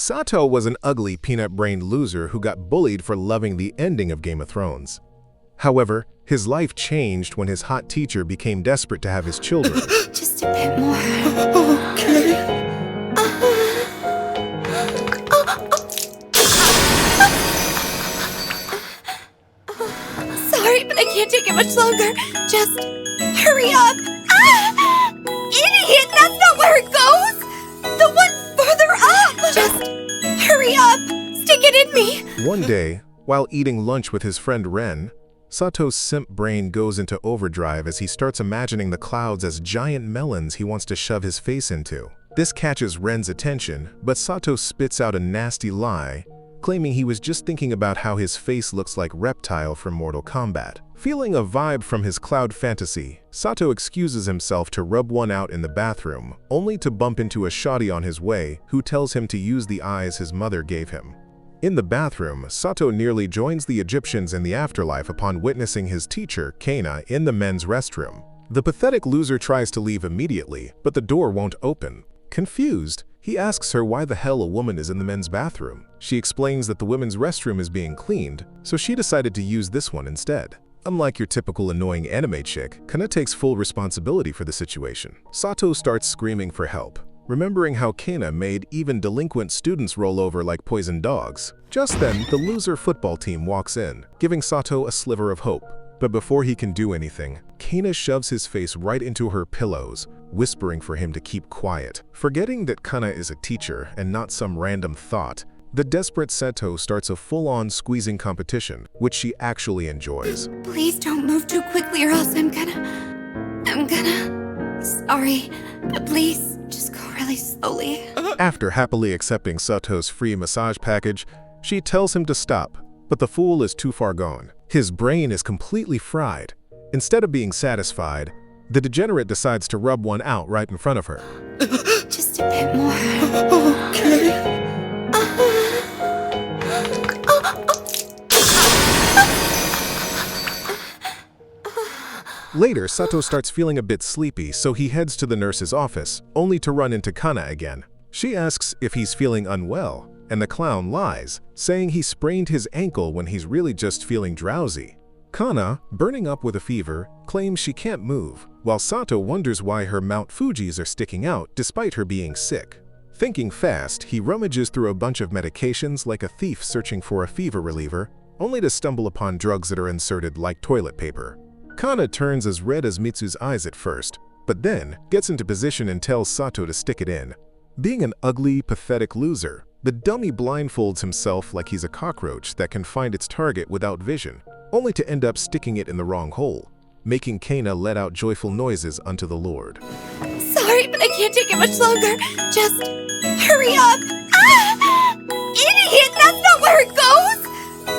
Satou was an ugly, peanut-brained loser who got bullied for loving the ending of Game of Thrones. However, his life changed when his hot teacher became desperate to have his children. Just a bit more. Okay. Sorry, but I can't take it much longer. Just hurry up. Ah! Idiot, that's not where it goes. The one further up. Just hurry up. Stick it in me. One day, while eating lunch with his friend Ren, Satou's simp brain goes into overdrive as he starts imagining the clouds as giant melons he wants to shove his face into. This catches Ren's attention, but Satou spits out a nasty lie, claiming he was just thinking about how his face looks like Reptile from Mortal Kombat. Feeling a vibe from his cloud fantasy, Satou excuses himself to rub one out in the bathroom, only to bump into a shoddy on his way who tells him to use the eyes his mother gave him. In the bathroom, Satou nearly joins the Egyptians in the afterlife upon witnessing his teacher, Kana, in the men's restroom. The pathetic loser tries to leave immediately, but the door won't open. Confused, he asks her why the hell a woman is in the men's bathroom. She explains that the women's restroom is being cleaned, so she decided to use this one instead. Unlike your typical annoying anime chick, Kana takes full responsibility for the situation. Satou starts screaming for help, remembering how Kana made even delinquent students roll over like poisoned dogs. Just then, the loser football team walks in, giving Satou a sliver of hope. But before he can do anything, Kana shoves his face right into her pillows, whispering for him to keep quiet. Forgetting that Kana is a teacher and not some random thought, the desperate Satou starts a full-on squeezing competition, which she actually enjoys. Please don't move too quickly or else I'm gonna... Sorry, but please, just go really slowly. After happily accepting Satou's free massage package, she tells him to stop, but the fool is too far gone. His brain is completely fried. Instead of being satisfied, the degenerate decides to rub one out right in front of her. Just a bit more. Okay. Later, Satou starts feeling a bit sleepy, so he heads to the nurse's office, only to run into Kana again. She asks if he's feeling unwell, and the clown lies, saying he sprained his ankle when he's really just feeling drowsy. Kana, burning up with a fever, claims she can't move, while Satou wonders why her Mount Fujis are sticking out despite her being sick. Thinking fast, he rummages through a bunch of medications like a thief searching for a fever reliever, only to stumble upon drugs that are inserted like toilet paper. Kana turns as red as Mitsu's eyes at first, but then gets into position and tells Satou to stick it in. Being an ugly, pathetic loser, the dummy blindfolds himself like he's a cockroach that can find its target without vision, only to end up sticking it in the wrong hole, making Kana let out joyful noises unto the Lord. Sorry, but I can't take it much longer. Just hurry up. Ah! Idiot, that's not where it goes.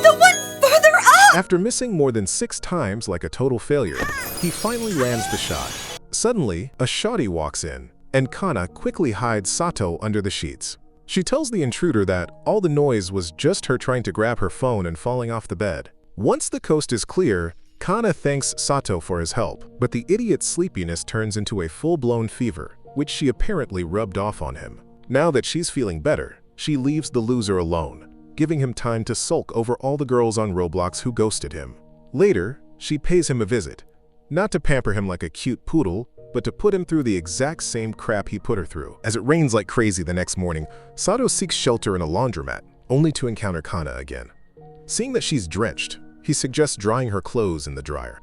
The one further up. After missing more than 6 times like a total failure, he finally lands the shot. Suddenly, a shoddy walks in, and Kana quickly hides Satou under the sheets. She tells the intruder that all the noise was just her trying to grab her phone and falling off the bed. Once the coast is clear, Kana thanks Satou for his help, but the idiot's sleepiness turns into a full-blown fever, which she apparently rubbed off on him. Now that she's feeling better, she leaves the loser alone, giving him time to sulk over all the girls on Roblox who ghosted him. Later, she pays him a visit, not to pamper him like a cute poodle, but to put him through the exact same crap he put her through. As it rains like crazy the next morning, Satou seeks shelter in a laundromat, only to encounter Kana again. Seeing that she's drenched, he suggests drying her clothes in the dryer.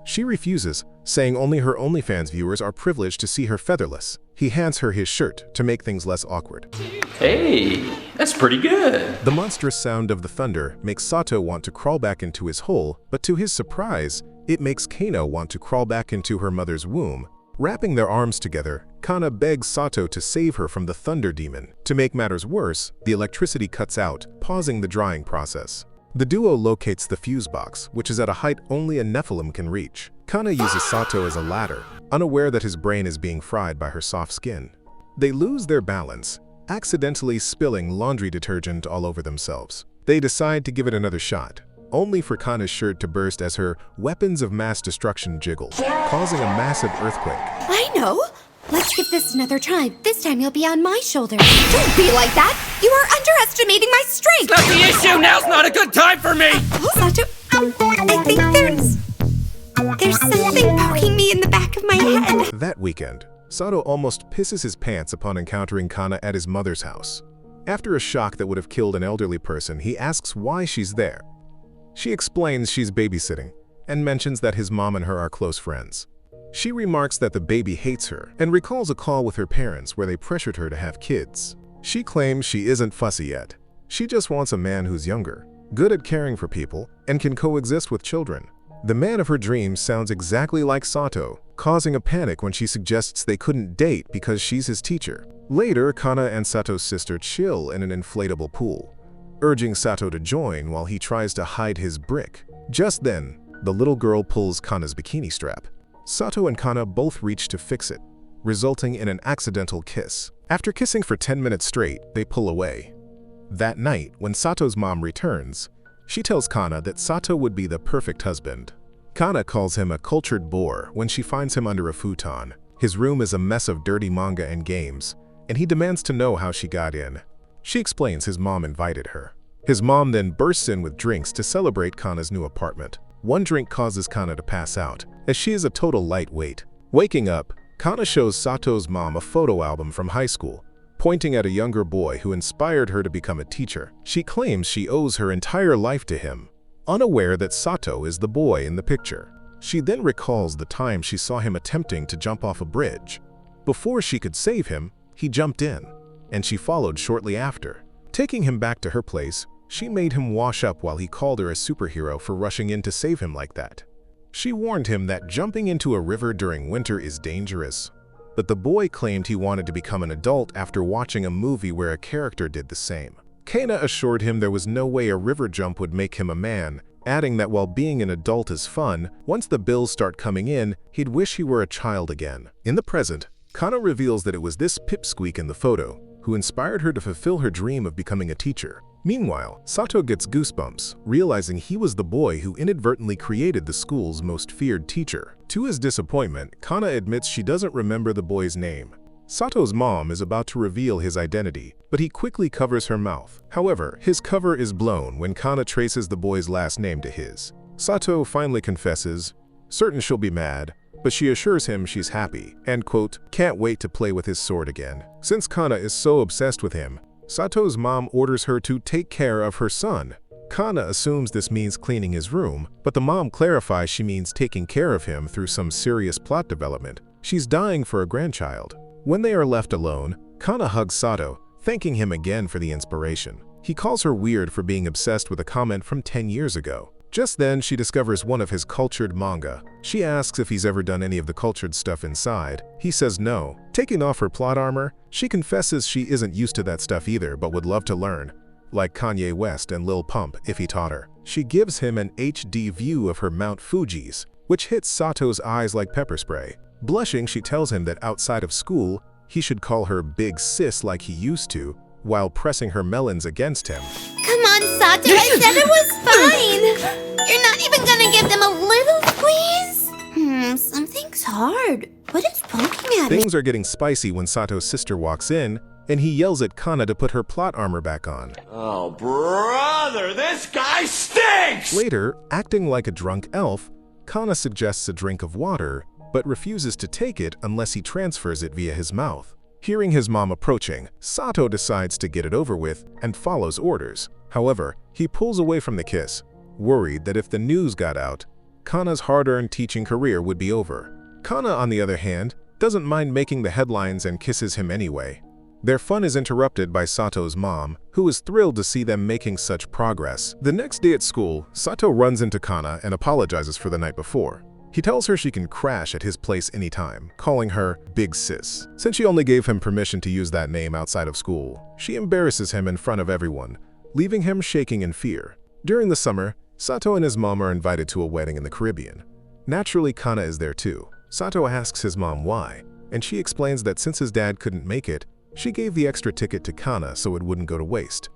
She refuses, saying only her OnlyFans viewers are privileged to see her featherless. He hands her his shirt to make things less awkward. Hey, that's pretty good. The monstrous sound of the thunder makes Satou want to crawl back into his hole, but to his surprise, it makes Kana want to crawl back into her mother's womb. Wrapping their arms together, Kana begs Satou to save her from the thunder demon. To make matters worse, the electricity cuts out, pausing the drying process. The duo locates the fuse box, which is at a height only a Nephilim can reach. Kana uses Satou as a ladder, unaware that his brain is being fried by her soft skin. They lose their balance, accidentally spilling laundry detergent all over themselves. They decide to give it another shot, only for Kana's shirt to burst as her weapons of mass destruction jiggle, causing a massive earthquake. I know. Let's give this another try. This time you'll be on my shoulder. Don't be like that. You are under underestimating my strength! Not the issue! Now's not a good time for me! Satou, I think there's something poking me in the back of my head. That weekend, Satou almost pisses his pants upon encountering Kana at his mother's house. After a shock that would have killed an elderly person, he asks why she's there. She explains she's babysitting and mentions that his mom and her are close friends. She remarks that the baby hates her and recalls a call with her parents where they pressured her to have kids. She claims she isn't fussy yet. She just wants a man who's younger, good at caring for people, and can coexist with children. The man of her dreams sounds exactly like Satou, causing a panic when she suggests they couldn't date because she's his teacher. Later, Kana and Satou's sister chill in an inflatable pool, urging Satou to join while he tries to hide his brick. Just then, the little girl pulls Kana's bikini strap. Satou and Kana both reach to fix it, resulting in an accidental kiss. After kissing for 10 minutes straight, they pull away. That night, when Satou's mom returns, she tells Kana that Satou would be the perfect husband. Kana calls him a cultured bore when she finds him under a futon. His room is a mess of dirty manga and games, and he demands to know how she got in. She explains his mom invited her. His mom then bursts in with drinks to celebrate Kana's new apartment. One drink causes Kana to pass out, as she is a total lightweight. Waking up, Kana shows Satou's mom a photo album from high school, pointing at a younger boy who inspired her to become a teacher. She claims she owes her entire life to him, unaware that Satou is the boy in the picture. She then recalls the time she saw him attempting to jump off a bridge. Before she could save him, he jumped in, and she followed shortly after. Taking him back to her place, she made him wash up while he called her a superhero for rushing in to save him like that. She warned him that jumping into a river during winter is dangerous, but the boy claimed he wanted to become an adult after watching a movie where a character did the same. Kana assured him there was no way a river jump would make him a man, adding that while being an adult is fun, once the bills start coming in, he'd wish he were a child again. In the present, Kana reveals that it was this pipsqueak in the photo who inspired her to fulfill her dream of becoming a teacher. Meanwhile, Satou gets goosebumps, realizing he was the boy who inadvertently created the school's most feared teacher. To his disappointment, Kana admits she doesn't remember the boy's name. Satou's mom is about to reveal his identity, but he quickly covers her mouth. However, his cover is blown when Kana traces the boy's last name to his. Satou finally confesses, certain she'll be mad, but she assures him she's happy and, quote, can't wait to play with his sword again. Since Kana is so obsessed with him, Satou's mom orders her to take care of her son. Kana assumes this means cleaning his room, but the mom clarifies she means taking care of him through some serious plot development. She's dying for a grandchild. When they are left alone, Kana hugs Satou, thanking him again for the inspiration. He calls her weird for being obsessed with a comment from 10 years ago. Just then, she discovers one of his cultured manga. She asks if he's ever done any of the cultured stuff inside. He says no. Taking off her plot armor, she confesses she isn't used to that stuff either but would love to learn, like Kanye West and Lil Pump if he taught her. She gives him an HD view of her Mount Fuji's, which hits Satou's eyes like pepper spray. Blushing, she tells him that outside of school, he should call her Big Sis like he used to, while pressing her melons against him. Come on, Satou, I said it was fine. You're not even gonna give them a little squeeze? Something's hard. What is poking at me? Things are getting spicy when Satou's sister walks in, and he yells at Kana to put her plot armor back on. Oh, brother, this guy stinks! Later, acting like a drunk elf, Kana suggests a drink of water, but refuses to take it unless he transfers it via his mouth. Hearing his mom approaching, Satou decides to get it over with and follows orders. However, he pulls away from the kiss, worried that if the news got out, Kana's hard-earned teaching career would be over. Kana, on the other hand, doesn't mind making the headlines and kisses him anyway. Their fun is interrupted by Satou's mom, who is thrilled to see them making such progress. The next day at school, Satou runs into Kana and apologizes for the night before. He tells her she can crash at his place anytime, calling her Big Sis. Since she only gave him permission to use that name outside of school, she embarrasses him in front of everyone, leaving him shaking in fear. During the summer, Satou and his mom are invited to a wedding in the Caribbean. Naturally, Kana is there too. Satou asks his mom why, and she explains that since his dad couldn't make it, she gave the extra ticket to Kana so it wouldn't go to waste.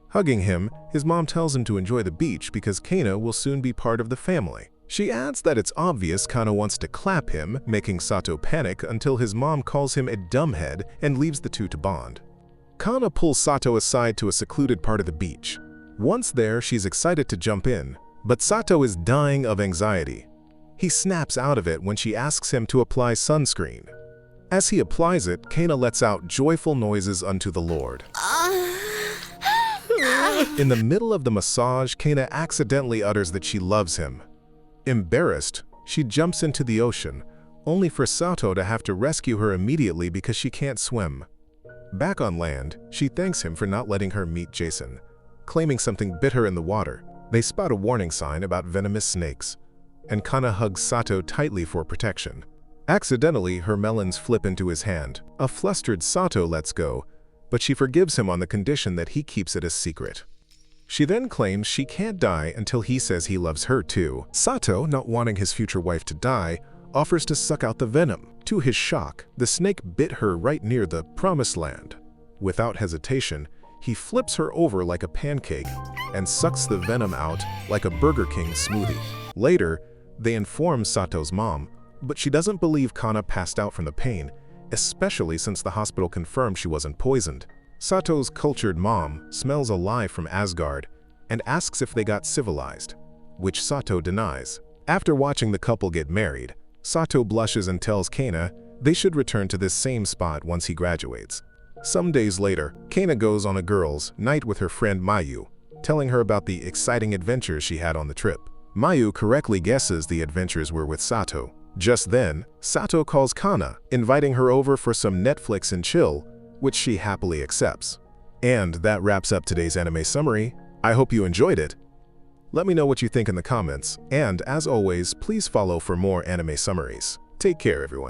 Hugging him, his mom tells him to enjoy the beach because Kana will soon be part of the family. She adds that it's obvious Kana wants to clap him, making Satou panic until his mom calls him a dumbhead and leaves the two to bond. Kana pulls Satou aside to a secluded part of the beach. Once there, she's excited to jump in, but Satou is dying of anxiety. He snaps out of it when she asks him to apply sunscreen. As he applies it, Kana lets out joyful noises unto the Lord. In the middle of the massage, Kana accidentally utters that she loves him. Embarrassed, she jumps into the ocean, only for Satou to have to rescue her immediately because she can't swim. Back on land, she thanks him for not letting her meet Jason. Claiming something bit her in the water, they spot a warning sign about venomous snakes, and Kana hugs Satou tightly for protection. Accidentally, her melons flip into his hand. A flustered Satou lets go, but she forgives him on the condition that he keeps it a secret. She then claims she can't die until he says he loves her too. Satou, not wanting his future wife to die, offers to suck out the venom. To his shock, the snake bit her right near the promised land. Without hesitation, he flips her over like a pancake and sucks the venom out like a Burger King smoothie. Later, they inform Satou's mom, but she doesn't believe Kana passed out from the pain, especially since the hospital confirmed she wasn't poisoned. Satou's cultured mom smells a lie from Asgard and asks if they got civilized, which Satou denies. After watching the couple get married, Satou blushes and tells Kana they should return to this same spot once he graduates. Some days later, Kana goes on a girls' night with her friend Mayu, telling her about the exciting adventures she had on the trip. Mayu correctly guesses the adventures were with Satou. Just then, Satou calls Kana, inviting her over for some Netflix and chill, which she happily accepts. And that wraps up today's anime summary. I hope you enjoyed it. Let me know what you think in the comments, and as always, please follow for more anime summaries. Take care, everyone.